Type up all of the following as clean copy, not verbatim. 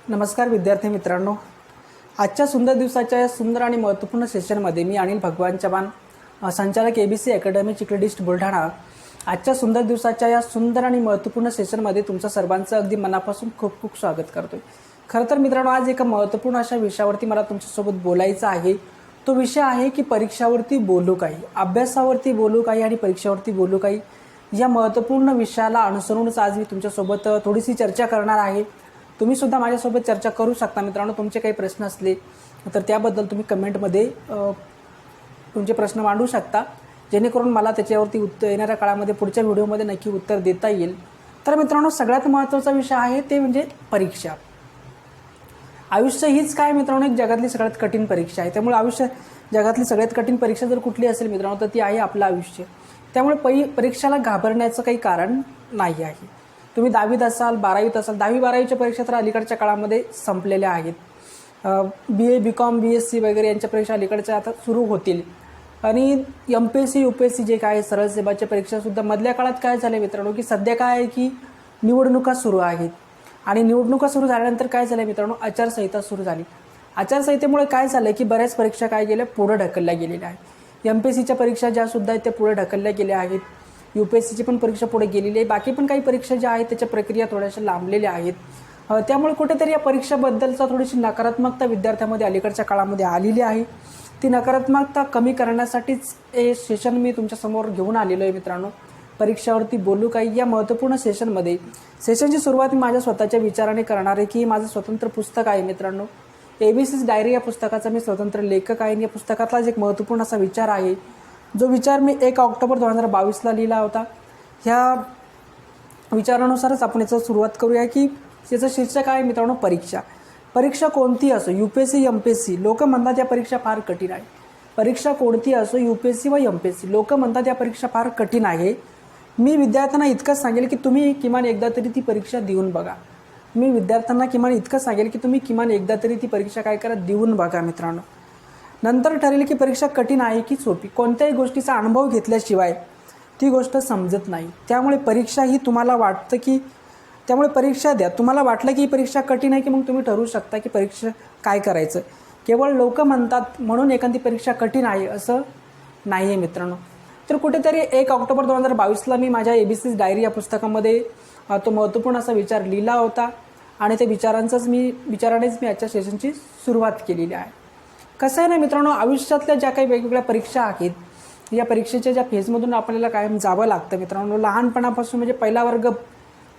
नमस्कार विद्यार्थी मित्रांनो, आजच्या सुंदर दिवसाच्या या सुंदर आणि महत्त्वपूर्ण सेशनमध्ये मी अनिल भगवान चव्हाण, संचालक ABC अकॅडमी चिखलीडिस्ट बुलढाणा, आजच्या सुंदर दिवसाच्या या सुंदर आणि महत्त्वपूर्ण सेशनमध्ये तुमचं सर्वांचं अगदी मनापासून खूप खूप स्वागत करतोय। खरं तर मित्रांनो, आज एका महत्त्वपूर्ण अशा विषयावरती मला तुमच्यासोबत बोलायचं आहे। तो विषय आहे की परीक्षावरती बोलू काही, अभ्यासावरती बोलू काही आणि परीक्षावरती बोलू काही। या महत्त्वपूर्ण विषयाला अनुसरूनच आज मी तुमच्यासोबत थोडीशी चर्चा करणार आहे। तुम्ही सुद्धा माझ्यासोबत चर्चा करू शकता मित्रांनो। तुमचे काही प्रश्न असले तर त्याबद्दल तुम्ही कमेंटमध्ये तुमचे प्रश्न मांडू शकता, जेणेकरून मला त्याच्यावरती येणाऱ्या काळामध्ये पुढच्या व्हिडिओमध्ये नक्की उत्तर देता येईल। तर मित्रांनो, सगळ्यात महत्त्वाचा विषय आहे ते म्हणजे परीक्षा। आयुष्य हीच काय मित्रांनो, एक जगातली सगळ्यात कठीण परीक्षा आहे। त्यामुळे जगातली सगळ्यात कठीण परीक्षा जर कुठली असेल मित्रांनो, तर ती आहे आपलं आयुष्य। त्यामुळे परीक्षेला घाबरण्याचं काही कारण नाही आहे। तुम्ही 10वीत असाल, 12वीत असाल, 10वी-12वीच्या परीक्षा तर अलीकडच्या काळामध्ये संपलेल्या आहेत। BA, BCom, BSc वगैरे यांच्या परीक्षा अलीकडच्या आता सुरू होतील। आणि MPSC, UPSC जे काय सरळ सेवाच्या परीक्षासुद्धा मधल्या काळात काय झालं मित्रांनो, की सध्या काय आहे की निवडणुका सुरू आहेत। आणि निवडणुका सुरू झाल्यानंतर काय झालं मित्रांनो, आचारसंहिता सुरू झाली। आचारसंहितेमुळे काय झालं की बऱ्याच परीक्षा काय गेल्या, पुढे ढकलल्या गेलेल्या आहेत। MPSCच्या परीक्षा ज्या सुद्धा आहेत त्या पुढे ढकलल्या गेल्या आहेत। UPSCची पण परीक्षा पुढे गेलेली आहे। बाकी पण काही परीक्षा ज्या आहेत त्याच्या प्रक्रिया थोड्याशा लांबलेल्या आहेत। त्यामुळे कुठेतरी या परीक्षेबद्दलचा थोडीशी नकारात्मकता विद्यार्थ्यांमध्ये अलीकडच्या काळामध्ये आलेली आहे। ती नकारात्मकता कमी करण्यासाठीच हे सेशन मी तुमच्यासमोर घेऊन आलेलो आहे मित्रांनो। परीक्षावरती बोलू काही या महत्त्वपूर्ण सेशनमध्ये सेशनची सुरुवात मी माझ्या स्वतःच्या विचाराने करणार आहे की माझं स्वतंत्र पुस्तक आहे मित्रांनो। ABC's डायरी या पुस्तकाचा मी स्वतंत्र लेखक आहे। या पुस्तकातलाच एक महत्त्वपूर्ण असा विचार आहे, जो विचार मी 1 ऑक्टोबर 2022ला लिहिला होता। ह्या विचारानुसारच आपण याचं सुरुवात करूया की याचं शीर्षक आहे मित्रांनो, परीक्षा। परीक्षा कोणती असो, UPSC, MPSC, लोक म्हणतात या परीक्षा फार कठीण आहे। परीक्षा कोणती असो, UPSC व MPSC, लोक म्हणतात या परीक्षा फार कठीण आहे। मी विद्यार्थ्यांना इतकंच सांगेल की तुम्ही किमान एकदा तरी ती परीक्षा देऊन बघा। मी विद्यार्थ्यांना किमान इतकंच सांगेल की तुम्ही किमान एकदा तरी ती परीक्षा काय करा, देऊन बघा मित्रांनो। नंतर ठरेल की परीक्षा कठीण आहे की सोपी। कोणत्याही गोष्टीचा अनुभव घेतल्याशिवाय ती गोष्ट समजत नाही। त्यामुळे परीक्षा ही तुम्हाला वाटतं की त्यामुळे परीक्षा द्या। तुम्हाला वाटलं की ही परीक्षा कठीण आहे की मग तुम्ही ठरवू शकता की परीक्षा काय करायचं। केवळ लोक म्हणतात म्हणून एखादी परीक्षा कठीण आहे असं नाही आहे मित्रांनो। तर कुठेतरी 1 ऑक्टोबर 2022ला मी माझ्या ABC's डायरी या पुस्तकामध्ये तो महत्त्वपूर्ण असा विचार लिहिला होता आणि त्या विचारानेच मी आजच्या सेशनची सुरुवात केलेली आहे। कसं आहे ना मित्रांनो, आयुष्यातल्या ज्या काही वेगवेगळ्या परीक्षा आहेत, या परीक्षेच्या ज्या फेजमधून आपल्याला कायम जावं लागतं मित्रांनो। लहानपणापासून म्हणजे पहिला वर्ग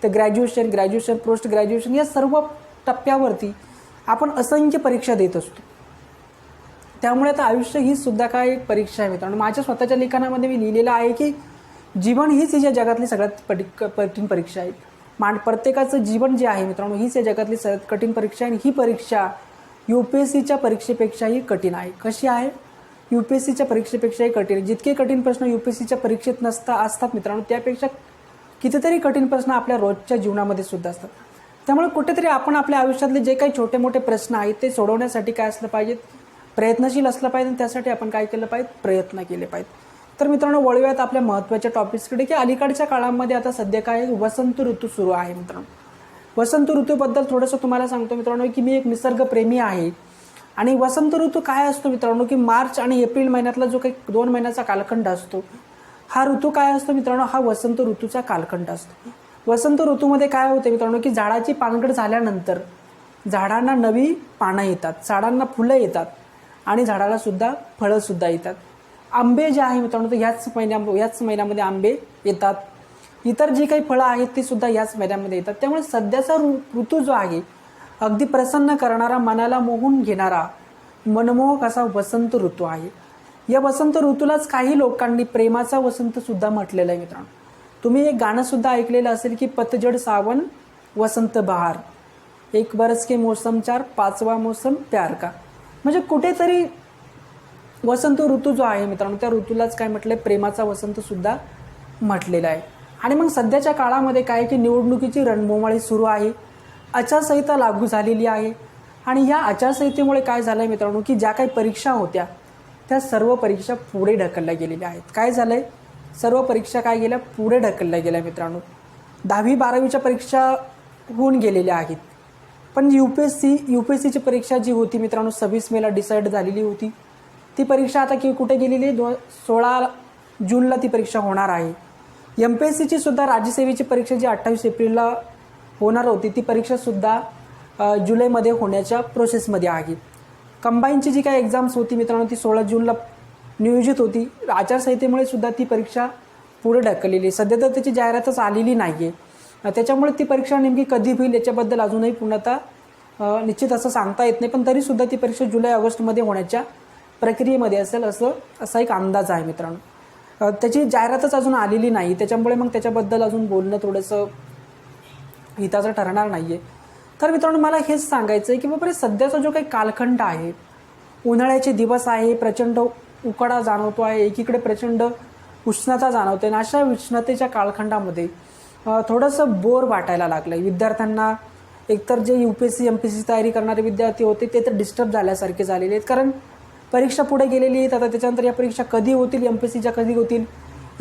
ते ग्रॅज्युएशन, पोस्ट ग्रॅज्युएशन या सर्व टप्प्यावरती आपण असंख्य परीक्षा देत असतो। त्यामुळे आता आयुष्य ही सुद्धा काय एक परीक्षा आहे मित्रांनो। माझ्या स्वतःच्या लिखाणामध्ये मी लिहिलेलं आहे की जीवन हीच या जगातली सगळ्यात कठीण परीक्षा आहे। प्रत्येकाचं जीवन जे आहे मित्रांनो, हीच या जगातली सगळ्यात कठीण परीक्षा आहे। आणि ही परीक्षा UPSCच्या परीक्षेपेक्षाही कठीण आहे। कशी आहे? UPSCच्या परीक्षेपेक्षाही कठीण आहे। जितके कठीण प्रश्न UPSCच्या परीक्षेत असतात मित्रांनो, त्यापेक्षा कितीतरी कठीण प्रश्न आपल्या रोजच्या जीवनामध्ये सुद्धा असतात। त्यामुळे कुठेतरी आपण आपल्या आयुष्यातले जे काही छोटे मोठे प्रश्न आहेत ते सोडवण्यासाठी काय असलं पाहिजेत, प्रयत्नशील असलं पाहिजे। आणि त्यासाठी आपण काय केलं पाहिजे, प्रयत्न केले पाहिजेत। तर मित्रांनो, वळूयात आपल्या महत्त्वाच्या टॉपिक्सकडे की अलीकडच्या काळामध्ये आता सध्या काय वसंत ऋतू सुरू आहे मित्रांनो। वसंत ऋतूबद्दल थोडंसं तुम्हाला सांगतो मित्रांनो की मी एक निसर्गप्रेमी आहे। आणि वसंत ऋतू काय असतो मित्रांनो, की मार्च आणि एप्रिल महिन्यातला जो काही 2 महिन्याचा कालखंड असतो, हा ऋतू काय असतो मित्रांनो, हा वसंत ऋतूचा कालखंड असतो। वसंत ऋतूमध्ये काय होते मित्रांनो, की झाडाची पानगळ झाल्यानंतर झाडांना नवी पानं येतात, झाडांना फुलं येतात आणि झाडाला सुद्धा फळं सुद्धा येतात। आंबे जे आहे मित्रांनो, तर याच महिन्यामध्ये आंबे येतात। इतर जी काही फळं आहेत ती सुद्धा याच महिन्यामध्ये येतात। त्यामुळे सध्याचा ऋतू जो आहे, अगदी प्रसन्न करणारा, मनाला मोहून घेणारा, मनमोहक असा वसंत ऋतू आहे। या वसंत ऋतूलाच काही लोकांनी प्रेमाचा वसंत सुद्धा म्हटलेला आहे मित्रांनो। तुम्ही एक गाणं सुद्धा ऐकलेलं असेल की पतझड, सावन, वसंत, बहार, एक बरस के मौसम 4, 5वां मौसम प्यार का। म्हणजे कुठेतरी वसंत ऋतू जो आहे मित्रांनो, त्या ऋतूलाच काय म्हटलंय, प्रेमाचा वसंत सुद्धा म्हटलेला आहे। आणि मग सध्याच्या काळामध्ये काय की निवडणुकीची रणधुमाळी सुरू आहे, आचारसंहिता लागू झालेली आहे। आणि या आचारसंहितेमुळे काय झालंय मित्रांनो, की ज्या काही परीक्षा होत्या त्या सर्व परीक्षा पुढे ढकलल्या गेलेल्या आहेत। काय झालंय, सर्व परीक्षा काय गेल्या, पुढे ढकलल्या गेल्या मित्रांनो। 10वी-12वीच्या परीक्षा होऊन गेलेल्या आहेत, पण यूपीएससीची परीक्षा जी होती मित्रांनो 26 मेला डिसाईड झालेली होती. ती परीक्षा आता कुठे गेलेली 16 जूनला ती परीक्षा होणार आहे. MPSCची सुद्धा राज्यसेवेची परीक्षा जी 28 एप्रिलला होणार होती ती परीक्षासुद्धा जुलैमध्ये होण्याच्या प्रोसेसमध्ये आहे. कंबाईनची जी काही एक्झाम्स होती मित्रांनो ती 16 जूनला नियोजित होती. आचारसंहितेमुळे सुद्धा ती परीक्षा पुढे ढकललेली. सध्या तर त्याची जाहिरातच आलेली नाही आहे. त्याच्यामुळे ती परीक्षा नेमकी कधी होईल याच्याबद्दल अजूनही पूर्णतः निश्चित असं सांगता येत नाही. पण तरीसुद्धा ती परीक्षा जुलै-ऑगस्टमध्ये होण्याच्या प्रक्रियेमध्ये असेल असा एक अंदाज आहे मित्रांनो. त्याची जाहिरातच अजून आलेली नाही. त्याच्यामुळे मग त्याच्याबद्दल अजून बोलणं थोडंसं हिताचं ठरणार नाही आहे. तर मित्रांनो मला हेच सांगायचं आहे की बाबा सध्याचा जो काही कालखंड आहे, उन्हाळ्याचे दिवस आहे, प्रचंड उकाडा जाणवतो आहे, एकीकडे प्रचंड उष्णता जाणवते आणि अशा उष्णतेच्या कालखंडामध्ये थोडंसं बोर वाटायला लागलं आहे विद्यार्थ्यांना. एकतर जे UPSC MPSCची तयारी करणारे विद्यार्थी होते ते तर डिस्टर्ब झाल्यासारखे झालेले आहेत, कारण परीक्षा पुढे गेलेली आहेत. आता त्याच्यानंतर या परीक्षा कधी होतील, MPSCच्या कधी होतील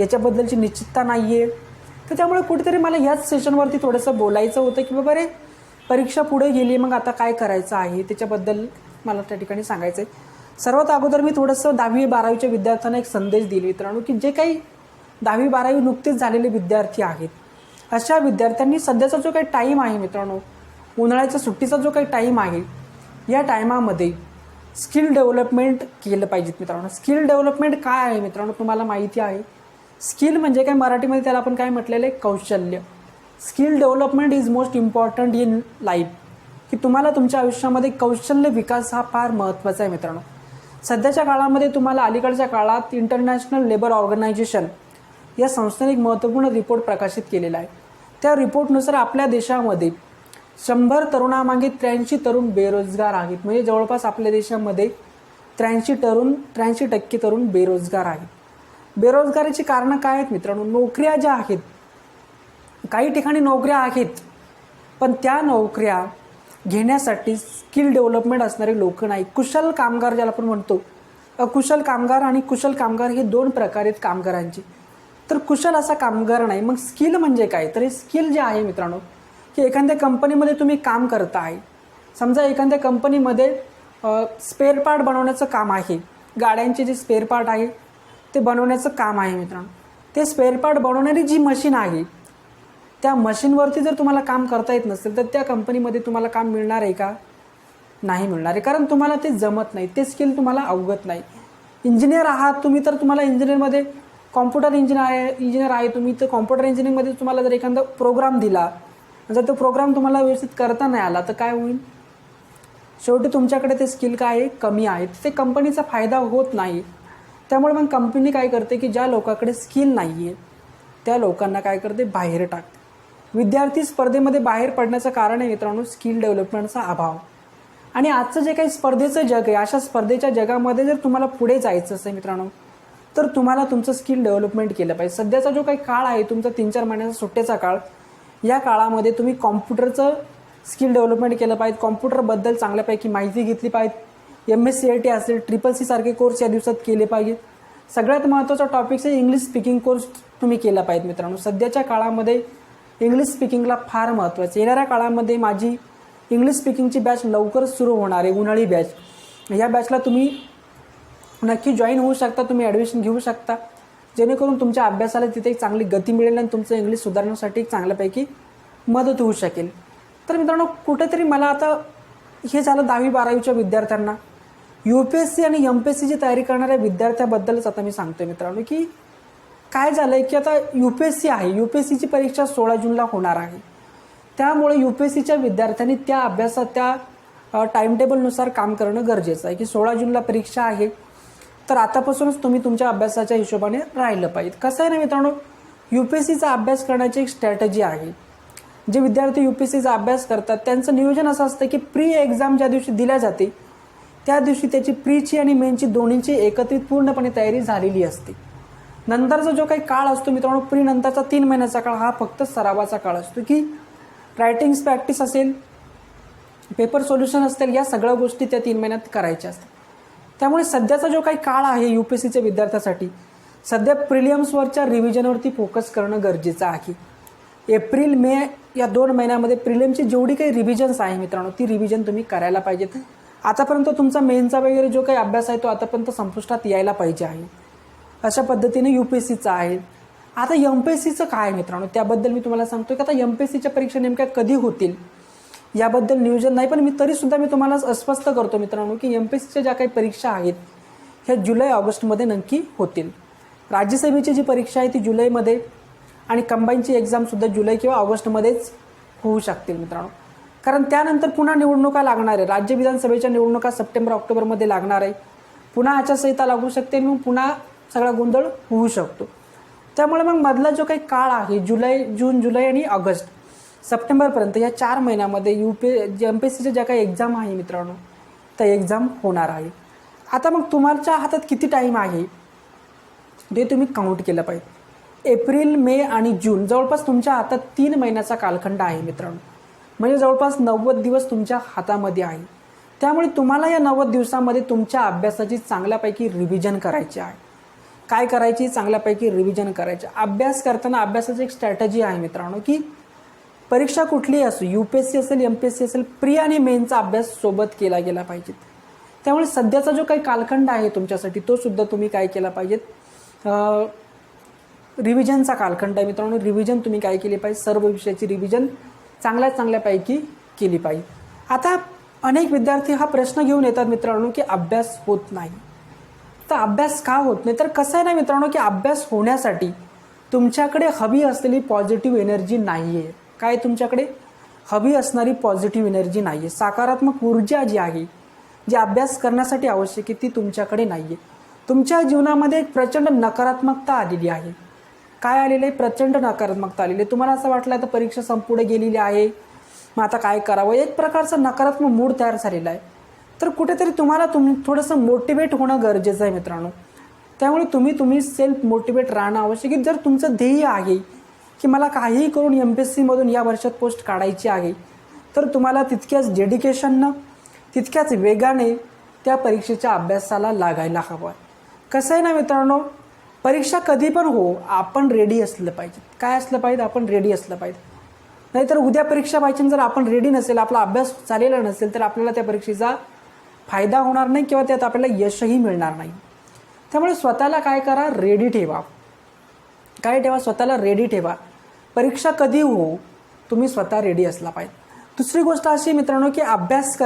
याच्याबद्दलची निश्चितता नाही आहे. तर त्यामुळे कुठेतरी मला ह्याच सेशनवरती थोडंसं बोलायचं होतं की बाबा रे परीक्षा पुढे गेली मग आता काय करायचं आहे त्याच्याबद्दल मला त्या ठिकाणी सांगायचं आहे. सर्वात अगोदर मी थोडंसं 10वी-12वीच्या विद्यार्थ्यांना एक संदेश दिला मित्रांनो की जे काही 10वी-12वी नुकतेच झालेले विद्यार्थी आहेत अशा विद्यार्थ्यांनी सध्याचा जो काही टाईम आहे मित्रांनो, उन्हाळ्याच्या सुट्टीचा जो काही टाईम आहे या टायमामध्ये स्किल डेव्हलपमेंट केलं पाहिजे मित्रांनो. स्किल डेव्हलपमेंट काय आहे मित्रांनो तुम्हाला माहिती आहे. स्किल म्हणजे काय मराठीमध्ये त्याला आपण काय म्हटलेलं आहे, कौशल्य. Skill development is most important in life, की तुम्हाला तुमच्या आयुष्यामध्ये कौशल्य विकास हा फार महत्त्वाचा आहे मित्रांनो. सध्याच्या काळामध्ये तुम्हाला अलीकडच्या काळात इंटरनॅशनल लेबर ऑर्गनायझेशन या संस्थेने एक महत्त्वपूर्ण रिपोर्ट प्रकाशित केलेला आहे. त्या रिपोर्टनुसार आपल्या देशामध्ये 100 तरुणामागे 83 तरुण बेरोजगार आहेत. म्हणजे जवळपास आपल्या देशामध्ये 83% तरुण बेरोजगार आहेत. बेरोजगारीची कारणं काय आहेत मित्रांनो? नोकऱ्या ज्या आहेत, काही ठिकाणी नोकऱ्या आहेत पण त्या नोकऱ्या घेण्यासाठी स्किल डेव्हलपमेंट असणारे लोक नाही. कुशल कामगार ज्याला आपण म्हणतो, अकुशल कामगार आणि कुशल कामगार हे 2 प्रकार आहेत कामगारांचे. तर कुशल असा कामगार नाही. मग स्किल म्हणजे काय? तर हे स्किल जे आहे मित्रांनो की एखाद्या कंपनीमध्ये तुम्ही काम करता आहे. समजा एखाद्या कंपनीमध्ये स्पेअर पार्ट बनवण्याचं काम आहे, गाड्यांचे जे स्पेअर पार्ट आहे ते बनवण्याचं काम आहे मित्रांनो. ते स्पेअर पार्ट बनवणारी जी मशीन आहे त्या मशीनवरती जर तुम्हाला काम करता येत नसेल तर त्या कंपनीमध्ये तुम्हाला काम मिळणार आहे का? नाही मिळणार आहे, कारण तुम्हाला ते जमत नाही, ते स्किल तुम्हाला अवगत नाही. इंजिनियर आहात तुम्ही तर तुम्हाला इंजिनिअरमध्ये कॉम्प्युटर इंजिनियर आहे तुम्ही, तर कॉम्प्युटर इंजिनिअरिंगमध्ये तुम्हाला जर एखादा प्रोग्राम दिला, जर तो प्रोग्राम तुम्हाला व्यवस्थित करता नाही आला तर काय होईल? शेवटी तुमच्याकडे ते स्किल काय आहे, कमी आहे, ते कंपनीचा फायदा होत नाही. त्यामुळे मग कंपनी काय करते की ज्या लोकांकडे स्किल नाही आहे त्या लोकांना काय करते, बाहेर टाकते. विद्यार्थी स्पर्धेमध्ये बाहेर पडण्याचं कारण आहे मित्रांनो स्किल डेव्हलपमेंटचा अभाव. आणि आजचं जे काही स्पर्धेचं जग आहे, अशा स्पर्धेच्या जगामध्ये जर तुम्हाला पुढे जायचं असेल मित्रांनो तर तुम्हाला तुमचं स्किल डेव्हलपमेंट केलं पाहिजे. सध्याचा जो काही काळ आहे तुमचा 3-4 महिन्याचा सुट्टीचा काळ, या काळामध्ये तुम्ही कॉम्प्युटरचं स्किल डेव्हलपमेंट केलं पाहिजे. कॉम्प्युटरबद्दल चांगल्यापैकी माहिती घेतली पाहिजे. MSCIT असेल, CCC सारखे कोर्स या दिवसात केले पाहिजेत. सगळ्यात महत्त्वाचा टॉपिक्स आहे इंग्लिश स्पीकिंग कोर्स तुम्ही केला पाहिजे मित्रांनो. सध्याच्या काळामध्ये इंग्लिश स्पीकिंगला फार महत्त्वाचं. येणाऱ्या काळामध्ये माझी इंग्लिश स्पीकिंगची बॅच लवकरच सुरू होणार आहे, उन्हाळी बॅच. या बॅचला तुम्ही नक्की जॉईन होऊ शकता, तुम्ही ॲडमिशन घेऊ शकता, जेणेकरून तुमच्या अभ्यासाला तिथे एक चांगली गती मिळेल आणि तुमचं इंग्लिश सुधारण्यासाठी एक चांगल्यापैकी मदत होऊ शकेल. तर मित्रांनो कुठेतरी मला आता हे झालं 10वी-12वीच्या विद्यार्थ्यांना. UPSC आणि MPSCची तयारी करणाऱ्या विद्यार्थ्याबद्दलच आता मी सांगतोय मित्रांनो की काय झालं आहे की आता UPSC आहे, UPSCची परीक्षा 16 जूनला होणार आहे. त्यामुळे UPSCच्या विद्यार्थ्यांनी त्या अभ्यासात त्या टाईमटेबलनुसार काम करणं गरजेचं आहे की 16 जूनला परीक्षा आहे तर आतापासूनच तुम्ही तुमच्या अभ्यासाच्या हिशोबाने राहिलं पाहिजे. कसं आहे ना मित्रांनो, UPSCचा अभ्यास करण्याची एक स्ट्रॅटेजी आहे. जे विद्यार्थी UPSCचा अभ्यास करतात त्यांचं नियोजन असं असतं की प्री एक्झाम ज्या दिवशी दिल्या जाते त्या दिवशी त्याची प्रीची आणि मेनची दोन्हीची एकत्रित पूर्णपणे तयारी झालेली असते. नंतरचा जो काही काळ असतो मित्रांनो, प्री नंतरचा 3 महिन्याचा काळ हा फक्त सरावाचा काळ असतो की रायटिंग प्रॅक्टिस असेल, पेपर सोल्युशन असतील, या सगळ्या गोष्टी त्या 3 महिन्यात करायच्या असतात. त्यामुळे सध्याचा जो काही काळ आहे UPSCच्या विद्यार्थ्यासाठी सध्या प्रिलियम्सवरच्या रिव्हिजनवरती फोकस करणं गरजेचं आहे. एप्रिल मे या 2 महिन्यामध्ये प्रिलिमची जेवढी काही रिव्हिजन्स आहे मित्रांनो, ती रिव्हिजन तुम्ही करायला पाहिजेत. आतापर्यंत तुमचा मेनचा वगैरे जो काही अभ्यास आहे तो आतापर्यंत संपुष्टात यायला पाहिजे आहे. अशा पद्धतीने UPSCचा आहे. आता MPSCचं काय मित्रांनो, त्याबद्दल मी तुम्हाला सांगतो की आता MPSCच्या परीक्षा नेमक्या कधी होतील याबद्दल नियोजन नाही, पण मी तरीसुद्धा मी तुम्हाला अस्पष्ट करतो मित्रांनो की MPSCच्या ज्या काही परीक्षा आहेत ह्या जुलै-ऑगस्टमध्ये नक्की होतील. राज्यसभेची जी परीक्षा आहे ती जुलैमध्ये आणि कंबाईनची एक्झामसुद्धा जुलै किंवा ऑगस्टमध्येच होऊ शकतील मित्रांनो. कारण त्यानंतर पुन्हा निवडणुका लागणार आहे. राज्य विधानसभेच्या निवडणुका सप्टेंबर-ऑक्टोबरमध्ये लागणार आहे. पुन्हा आचारसंहिता लागू शकते आणि मग पुन्हा सगळा गोंधळ होऊ शकतो. त्यामुळे मग मधला जो काही काळ आहे जून, जुलै आणि ऑगस्ट, सप्टेंबरपर्यंत या 4 महिन्यामध्ये MPSCच्या ज्या काही एक्झाम आहे मित्रांनो त्या एक्झाम होणार आहे. आता मग तुम्हाला हातात किती टाईम आहे ते तुम्ही काउंट केलं पाहिजे. एप्रिल, मे आणि जून जवळपास तुमच्या हातात 3 महिन्याचा कालखंड आहे मित्रांनो. म्हणजे जवळपास 90 दिवस तुमच्या हातामध्ये आहे. त्यामुळे तुम्हाला या 90 दिवसामध्ये तुमच्या अभ्यासाची चांगल्यापैकी रिव्हिजन करायची आहे. काय करायची? चांगल्यापैकी रिव्हिजन करायची. अभ्यास करताना अभ्यासाची एक स्ट्रॅटेजी आहे मित्रांनो की परीक्षा कुठलीही असो, UPSC असेल, MPSC असेल, प्री आणि मेनचा अभ्यास सोबत केला गेला पाहिजे. त्यामुळे सध्याचा जो काही कालखंड आहे तुमच्यासाठी तो सुद्धा तुम्ही काय केला पाहिजेत, रिव्हिजनचा कालखंड आहे मित्रांनो. रिव्हिजन तुम्ही काय केली पाहिजे, सर्व विषयाची रिव्हिजन चांगल्यापैकी केली पाहिजे. आता अनेक विद्यार्थी हा प्रश्न घेऊन येतात मित्रांनो की अभ्यास होत नाही. तर अभ्यास का होत नाही? तर कसं आहे ना मित्रांनो की अभ्यास होण्यासाठी तुमच्याकडे हवी असलेली पॉझिटिव्ह एनर्जी नाही आहे. काय तुमच्याकडे हवी असणारी पॉझिटिव्ह एनर्जी नाही आहे. सकारात्मक ऊर्जा जी आहे, जी अभ्यास करण्यासाठी आवश्यक आहे ती तुमच्याकडे नाही आहे. तुमच्या जीवनामध्ये एक प्रचंड नकारात्मकता आलेली आहे. काय आलेलं आहे? प्रचंड नकारात्मकता आलेली आहे. तुम्हाला असं वाटलं आता परीक्षा संपुढे गेलेली आहे, मग आता काय करावं, एक प्रकारचा नकारात्मक मूड तयार झालेला आहे. तर कुठेतरी तुम्हाला थोडंसं मोटिवेट होणं गरजेचं आहे मित्रांनो. त्यामुळे तुम्ही सेल्फ मोटिवेट राहणं आवश्यक आहे. जर तुमचं ध्येय आहे की मला काहीही करून MPSCमधून या वर्षात पोस्ट काढायची आहे, तर तुम्हाला तितक्याच डेडिकेशननं, तितक्याच वेगाने त्या परीक्षेच्या अभ्यासाला लागायला हवं. कसं आहे ना मित्रांनो, परीक्षा कधी पण हो, आपण रेडी असलं पाहिजे. काय असलं पाहिजे? आपण रेडी असलं पाहिजे. नाहीतर उद्या परीक्षा पाहिजे, जर आपण रेडी नसेल, आपला अभ्यास झालेला नसेल, तर आपल्याला त्या परीक्षेचा फायदा होणार नाही किंवा त्यात आपल्याला यशही मिळणार नाही. त्यामुळे स्वतःला काय करा, रेडी ठेवा. काय ठेवा? स्वतःला रेडी ठेवा. परीक्षा कधी हो, तुम्ही स्वतः रेडी असला पाहिजे. दुसरी गोष्ट अशी मित्रांनो की अभ्यास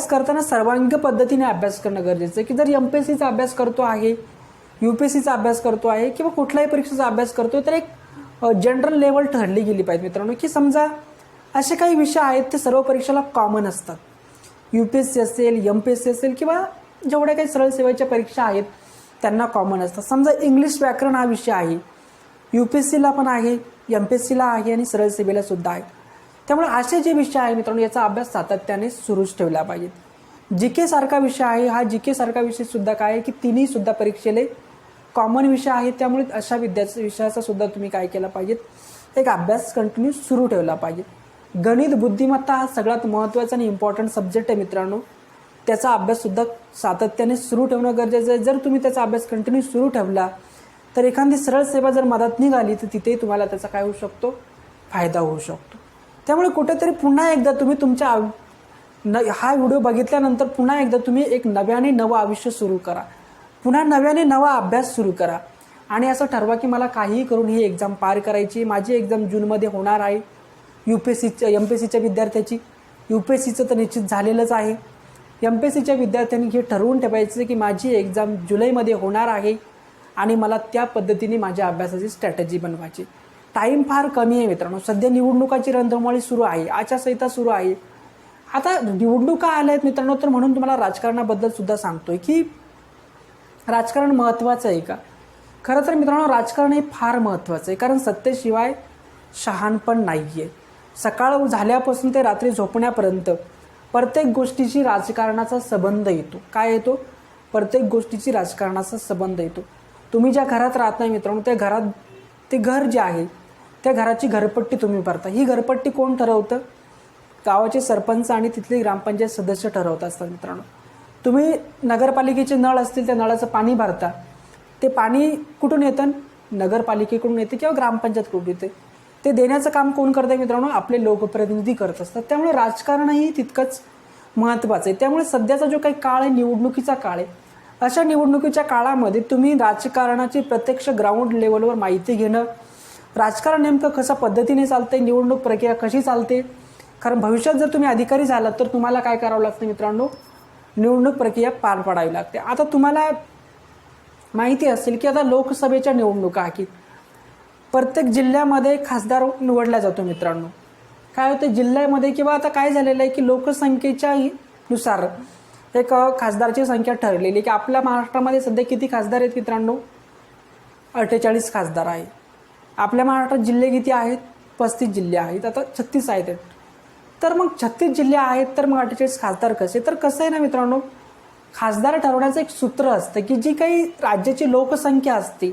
करताना सर्वांगीण पद्धतीने अभ्यास करणं गरजेचं आहे. की जर MPSCचा अभ्यास करतो आहे, UPSCचा अभ्यास करतो आहे किंवा कुठल्याही परीक्षेचा अभ्यास करतो, तर एक जनरल लेवल ठरली गेली पाहिजे मित्रांनो. की समजा असे काही विषय आहेत ते सर्व परीक्षेला कॉमन असतात. UPSC असेल, MPSC असेल किंवा जेवढ्या काही सरळ सेवेच्या परीक्षा आहेत त्यांना कॉमन असतात. समजा इंग्लिश व्याकरण हा विषय आहे, UPSCला पण आहे, MPSCला आहे आणि सरळ सेवेला सुद्धा आहे. त्यामुळे असे जे विषय आहे मित्रांनो याचा अभ्यास सातत्याने सुरूच ठेवला पाहिजे. GK सारखा विषय आहे, हा GK सारखा विषय सुद्धा काय आहे की तिन्ही सुद्धा परीक्षेले कॉमन विषय आहे. त्यामुळे अशा विषयाचा सुद्धा तुम्ही काय केला पाहिजे, एक अभ्यास कंटिन्यू सुरू ठेवला पाहिजे. गणित बुद्धिमत्ता हा सगळ्यात महत्त्वाचा आणि इम्पॉर्टंट सब्जेक्ट आहे मित्रांनो. त्याचा अभ्याससुद्धा सातत्याने सुरू ठेवणं गरजेचं आहे. जर तुम्ही त्याचा अभ्यास कंटिन्यू सुरू ठेवला तर एखादी सरळ सेवा जर मदत निघाली तर तिथेही तुम्हाला त्याचा काय होऊ शकतो, फायदा होऊ शकतो. त्यामुळे कुठेतरी पुन्हा एकदा तुम्ही तुमच्या हा व्हिडिओ बघितल्यानंतर पुन्हा एकदा तुम्ही एक नव्याने नवं आयुष्य सुरू करा, पुन्हा नव्याने नवा अभ्यास सुरू करा आणि असं ठरवा की मला काहीही करून ही एक्झाम पार करायची. माझी एक्झाम जूनमध्ये होणार आहे. MPSCच्या विद्यार्थ्याची, UPSCचं तर निश्चित झालेलंच आहे. MPSCच्या विद्यार्थ्यांनी हे ठरवून ठेवायचं की माझी एक्झाम जुलैमध्ये होणार आहे आणि मला त्या पद्धतीने माझ्या अभ्यासाची स्ट्रॅटेजी बनवायची. टाईम फार कमी आहे मित्रांनो. सध्या निवडणुकाची रणधुमाळी सुरू आहे, आचारसंहिता सुरू आहे. आता निवडणुका आल्या आहेत मित्रांनो, तर म्हणून तुम्हाला राजकारणाबद्दल सुद्धा सांगतोय की राजकारण महत्त्वाचं आहे का? खरं तर मित्रांनो राजकारण हे फार महत्त्वाचं आहे. कारण सत्तेशिवाय शहाणपण नाही आहे. सकाळ झाल्यापासून ते रात्री झोपण्यापर्यंत प्रत्येक गोष्टीची राजकारणाचा संबंध येतो. काय येतो? प्रत्येक गोष्टीची राजकारणाचा संबंध येतो. तुम्ही ज्या घरात राहत नाही मित्रांनो, ते घर जे आहे त्या घराची घरपट्टी तुम्ही भरता. ही घरपट्टी कोण ठरवतं? गावाचे सरपंच आणि तिथले ग्रामपंचायत सदस्य ठरवत असतात मित्रांनो. तुम्ही नगरपालिकेचे नळ असतील त्या नळाचं पाणी भरता, ते पाणी कुठून येतं? नगरपालिकेकडून येते किंवा ग्रामपंचायतकडून येते. ते देण्याचं काम कोण करतं मित्रांनो? आपले लोकप्रतिनिधी करत असतात. त्यामुळे राजकारणही तितकंच महत्त्वाचं आहे. त्यामुळे सध्याचा जो काही काळ आहे निवडणुकीचा काळ आहे, अशा निवडणुकीच्या काळामध्ये तुम्ही राजकारणाची प्रत्यक्ष ग्राउंड लेवलवर माहिती घेणं, राजकारण नेमकं कशा पद्धतीने चालते, निवडणूक प्रक्रिया कशी चालते, कारण भविष्यात जर तुम्ही अधिकारी झालात तर तुम्हाला काय करावं लागतं मित्रांनो? निवडणूक प्रक्रिया पार पाडावी लागते. आता तुम्हाला माहिती असेल की आता लोकसभेच्या निवडणुका आहेत, प्रत्येक जिल्ह्यामध्ये खासदार निवडला जातो मित्रांनो. काय होतं जिल्ह्यामध्ये किंवा आता काय झालेलं आहे की लोकसंख्येच्या नुसार एक खासदारची संख्या ठरलेली की आपल्या महाराष्ट्रामध्ये सध्या किती खासदार आहेत मित्रांनो? 48 खासदार आहे. आपल्या महाराष्ट्रात जिल्हे किती आहेत? 35 जिल्हे आहेत. आता 36 आहेत. तर मग 36 जिल्हे आहेत तर मग 48 खासदार कसे? तर कसं आहे ना मित्रांनो, खासदार ठरवण्याचं एक सूत्र असतं की जी काही राज्याची लोकसंख्या असते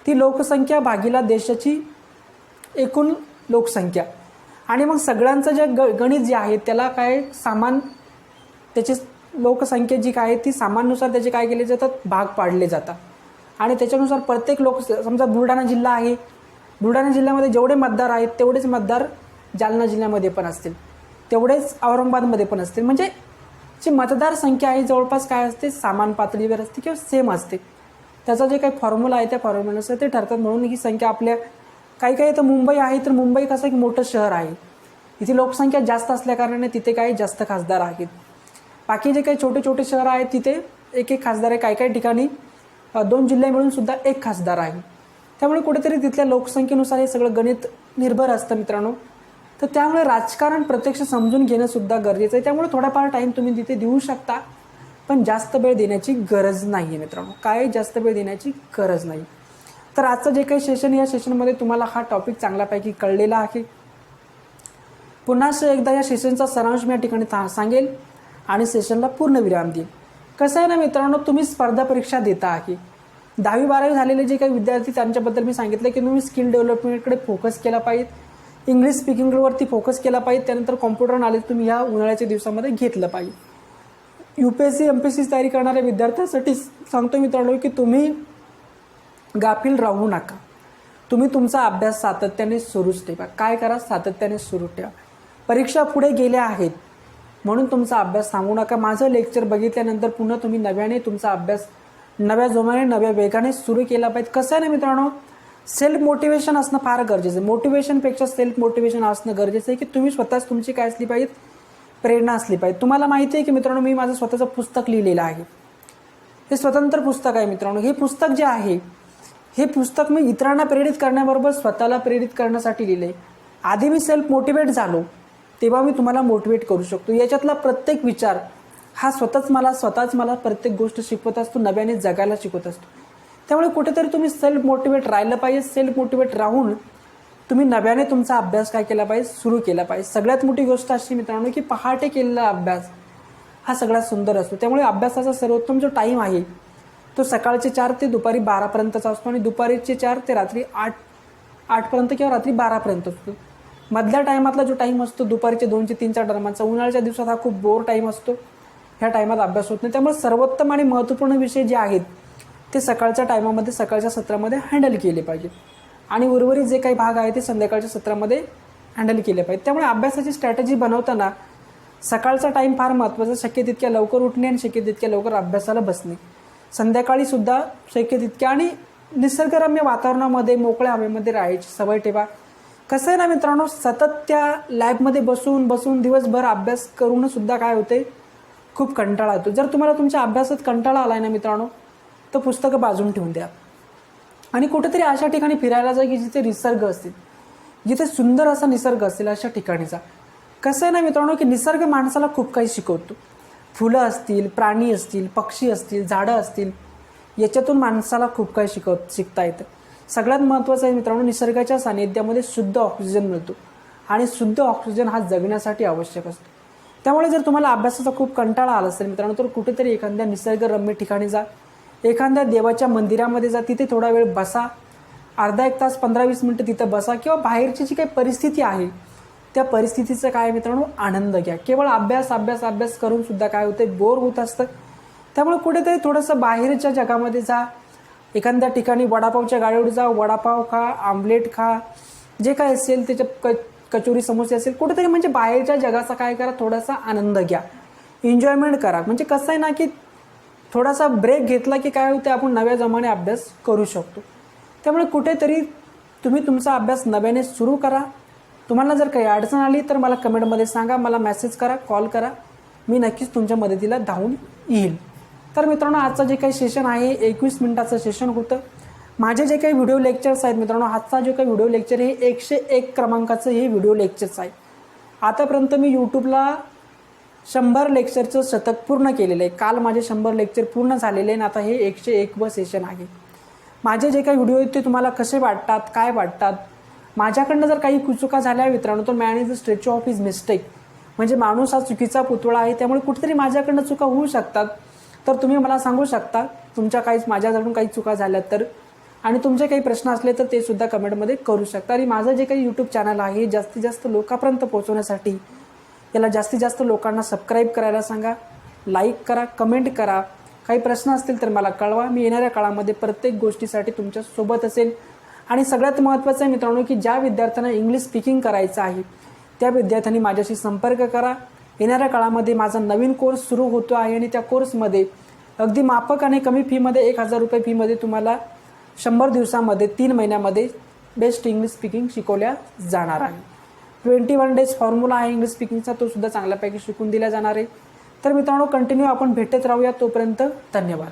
ती लोकसंख्या भागीला देशाची एकूण लोकसंख्या, आणि मग सगळ्यांचं जे गणित जे आहे त्याला काय सामान, त्याची लोकसंख्या जी काय आहे ती सामाननुसार त्याचे काय केले जातात? भाग पाडले जातात. आणि त्याच्यानुसार प्रत्येक समजा बुलढाणा जिल्हा आहे, बुलढाणा जिल्ह्यामध्ये जेवढे मतदार आहेत तेवढेच मतदार जालना जिल्ह्यामध्ये पण असतील, तेवढेच औरंगाबादमध्ये पण असतील. म्हणजे जी मतदार संख्या आहे जवळपास काय असते? सामान पातळीवर असते किंवा सेम असते. त्याचा जे काही फॉर्म्युला आहे त्या फॉर्म्युलानुसार ते ठरतात. म्हणून ही संख्या आपल्या काही तर मुंबई आहे, तर मुंबई कसं एक मोठं शहर आहे, इथे लोकसंख्या जास्त असल्याकारणाने तिथे काही जास्त खासदार आहेत. बाकी जे काही छोटे छोटे शहर आहेत तिथे एक खासदार आहे, काही ठिकाणी 2 जिल्हे मिळून सुद्धा 1 खासदार आहे. त्यामुळे कुठेतरी तिथल्या लोकसंख्येनुसार हे सगळं गणित निर्भर असतं मित्रांनो. तर त्यामुळे राजकारण प्रत्यक्ष समजून घेणं सुद्धा गरजेचं आहे. त्यामुळे थोडाफार टाईम तुम्ही तिथे देऊ शकता, पण जास्त वेळ देण्याची गरज नाही आहे मित्रांनो. काय जास्त वेळ देण्याची गरज नाही. तर आजचं जे काही सेशन, या सेशनमध्ये तुम्हाला हा टॉपिक चांगल्यापैकी कळलेला आहे. पुन्हा एकदा या सेशनचा सारांश मी या ठिकाणी सांगेल आणि सेशनला पूर्ण विराम देईल. कसं आहे ना मित्रांनो, तुम्ही स्पर्धा परीक्षा देता आहे, 10वी-12वी झालेले जे काही विद्यार्थी त्यांच्याबद्दल मी सांगितलं की तुम्ही स्किल डेव्हलपमेंटकडे फोकस केला पाहिजे, इंग्लिश स्पीकिंगवरती फोकस केला पाहिजे, त्यानंतर कॉम्प्युटर नॉलेज तुम्ही ह्या उन्हाळ्याच्या दिवसामध्ये घेतलं पाहिजे. UPSC MPSC तयारी करणाऱ्या विद्यार्थ्यांसाठी सांगतो मित्रांनो की तुम्ही गाफील राहू नका. तुम्ही तुमचा अभ्यास सातत्याने सुरूच ठेवा. काय करा? सातत्याने सुरू ठेवा. परीक्षा पुढे गेल्या आहेत म्हणून तुमचा अभ्यास थांबवू नका. माझं लेक्चर बघितल्यानंतर पुन्हा तुम्ही नव्याने तुमचा अभ्यास नव्या जोमाने नव्या वेगाने सुरू केला पाहिजे. कसं आहे ना मित्रांनो, सेल्फ मोटिवेशन असणं फार गरजेचं आहे. मोटिवेशनपेक्षा सेल्फ मोटिवेशन असणं गरजेचं आहे की तुम्ही स्वतःच तुमची काय असली पाहिजे? प्रेरणा असली पाहिजे. तुम्हाला माहिती आहे की मित्रांनो, मी माझं स्वतःचं पुस्तक लिहिलेलं आहे. हे स्वतंत्र पुस्तक आहे मित्रांनो. हे पुस्तक जे आहे, हे पुस्तक मी इतरांना प्रेरित करण्याबरोबर स्वतःला प्रेरित करण्यासाठी लिहिले. आधी मी सेल्फ मोटिवेट झालो, तेव्हा मी तुम्हाला मोटिवेट करू शकतो. याच्यातला प्रत्येक विचार हा स्वतःच मला प्रत्येक गोष्ट शिकवत असतो, नव्याने जगायला शिकवत असतो. त्यामुळे कुठेतरी तुम्ही सेल्फ मोटिवेट राहिलं पाहिजे. सेल्फ मोटिवेट राहून तुम्ही नव्याने तुमचा अभ्यास काय केला पाहिजे? सुरू केला पाहिजे. सगळ्यात मोठी गोष्ट अशी मित्रांनो की पहाटे केलेला अभ्यास हा सगळ्यात सुंदर असतो. त्यामुळे अभ्यासाचा सर्वोत्तम जो टाईम आहे तो सकाळचे 4 ते दुपारी 12पर्यंतचा असतो आणि दुपारीचे 4 ते रात्री 8पर्यंत किंवा रात्री 12पर्यंत असतो. मधल्या टायमातला जो टाईम असतो दुपारीचे 2 ते 3च्या दरम्यानचा, उन्हाळ्याच्या दिवसात हा खूप बोर टाईम असतो. ह्या टायमात अभ्यास होत नाही. त्यामुळे सर्वोत्तम आणि महत्त्वपूर्ण विषय जे आहेत ते सकाळच्या टायमामध्ये, सकाळच्या सत्रामध्ये हँडल केले पाहिजेत आणि उर्वरित जे काही भाग आहे ते संध्याकाळच्या सत्रामध्ये हँडल केले पाहिजेत. त्यामुळे अभ्यासाची स्ट्रॅटेजी बनवताना सकाळचा टाईम फार महत्त्वाचा. शक्य तितक्या लवकर उठणे आणि शक्य तितक्या लवकर अभ्यासाला बसणे. संध्याकाळी सुद्धा शक्य तितक्या आणि निसर्गरम्य वातावरणामध्ये, मोकळ्या हवेमध्ये राहायची सवय ठेवा. कसं आहे ना मित्रांनो, सतत त्या लॅबमध्ये बसून दिवसभर अभ्यास करून सुद्धा काय होते? खूप कंटाळा येतो. जर तुम्हाला तुमच्या अभ्यासात कंटाळा आला आहे ना मित्रांनो, तर पुस्तकं बाजून ठेवून द्या आणि कुठेतरी अशा ठिकाणी फिरायला जा की जिथे निसर्ग असतील, जिथे सुंदर असा निसर्ग असेल अशा ठिकाणी जा. कसं आहे ना मित्रांनो की निसर्ग माणसाला खूप काही शिकवतो. फुलं असतील, प्राणी असतील, पक्षी असतील, झाडं असतील, याच्यातून माणसाला खूप काही शिकता येतं. सगळ्यात महत्त्वाचं आहे मित्रांनो, निसर्गाच्या सानिध्यामध्ये शुद्ध ऑक्सिजन मिळतो आणि शुद्ध ऑक्सिजन हा जगण्यासाठी आवश्यक असतो. त्यामुळे जर तुम्हाला अभ्यासाचा खूप कंटाळा आला असेल मित्रांनो, तर कुठेतरी एखाद्या निसर्गरम्य ठिकाणी जा, एखाद्या देवाच्या मंदिरामध्ये जा, तिथे थोडा वेळ बसा, अर्धा 1 तास 15-20 मिनटं तिथं बसा किंवा बाहेरची जी काही परिस्थिती आहे त्या परिस्थितीचा काय मित्रांनो आनंद घ्या. केवळ अभ्यास करून सुद्धा काय होतं? बोर होत असतं. त्यामुळे कुठेतरी थोडंसं बाहेरच्या जगामध्ये जा, एखाद्या ठिकाणी वडापावच्या गाडीवर जा, वडापाव खा, आमलेट खा, जे काय असेल त्याच्या कचोरी समोसे असेल कुठेतरी म्हणजे बाहेरच्या जगाचा काय करा, थोडासा आनंद घ्या, एन्जॉयमेंट करा. म्हणजे कसं आहे ना की थोडासा ब्रेक घेतला की काय होतं, आपण नव्या जमाने अभ्यास करू शकतो. त्यामुळे कुठेतरी तुम्ही तुमचा अभ्यास नव्याने सुरू करा. तुम्हाला जर काही अडचण आली तर मला कमेंटमध्ये सांगा, मला मेसेज करा, कॉल करा, मी नक्कीच तुमच्या मदतीला धावून येईल. तर मित्रांनो, आजचं जे काही सेशन आहे 21 मिनिटाचं सेशन होतं. माझे जे काही व्हिडिओ लेक्चर्स आहेत मित्रांनो, आजचा जो काही व्हिडिओ लेक्चर हे 101 क्रमांकाचं हे व्हिडिओ लेक्चर्स आहे. आतापर्यंत मी यूट्यूबला 100 लेक्चरचं शतक पूर्ण केलेलं आहे. काल माझे 100 लेक्चर पूर्ण झालेले आणि आता हे 101व सेशन आहे. माझे जे काही व्हिडिओ आहेत ते तुम्हाला कसे वाटतात, काय वाटतात, माझ्याकडनं जर काही चुका झाल्या मित्रांनो तर man is the statue of his mistake. म्हणजे माणूस हा चुकीचा पुतळा आहे, त्यामुळे कुठेतरी माझ्याकडनं चुका होऊ शकतात. तर तुम्ही मला सांगू शकता तुमच्या काही माझ्याकडून काही चुका झाल्या तर, आणि तुमचे काही प्रश्न असले तर ते सुद्धा कमेंटमध्ये करू शकता. आणि माझं जे काही यूट्यूब चॅनल आहे जास्तीत जास्त लोकांपर्यंत पोहोचवण्यासाठी याला जास्तीत जास्त लोकांना सबस्क्राईब करायला सांगा, लाईक करा, कमेंट करा. काही प्रश्न असतील तर मला कळवा. मी येणाऱ्या काळामध्ये प्रत्येक गोष्टीसाठी तुमच्या सोबत असेल. आणि सगळ्यात महत्त्वाचं आहे मित्रांनो की ज्या विद्यार्थ्यांना इंग्लिश स्पीकिंग करायचं आहे त्या विद्यार्थ्यांनी माझ्याशी संपर्क करा. येणाऱ्या काळामध्ये माझा नवीन कोर्स सुरू होतो आहे आणि त्या कोर्समध्ये अगदी माफक आणि कमी फीमध्ये 1000 रुपये फीमध्ये तुम्हाला 100 दिवसामध्ये 3 महिन्यामध्ये बेस्ट इंग्लिश स्पीकिंग शिकवल्या जाणार आहे. 21 डेज फॉर्म्युला आहे इंग्लिश स्पीकिंगचा, तो सुद्धा चांगल्यापैकी शिकून दिला जाणार आहे. तर मित्रांनो, कंटिन्यू आपण भेटत राहूया. तोपर्यंत धन्यवाद.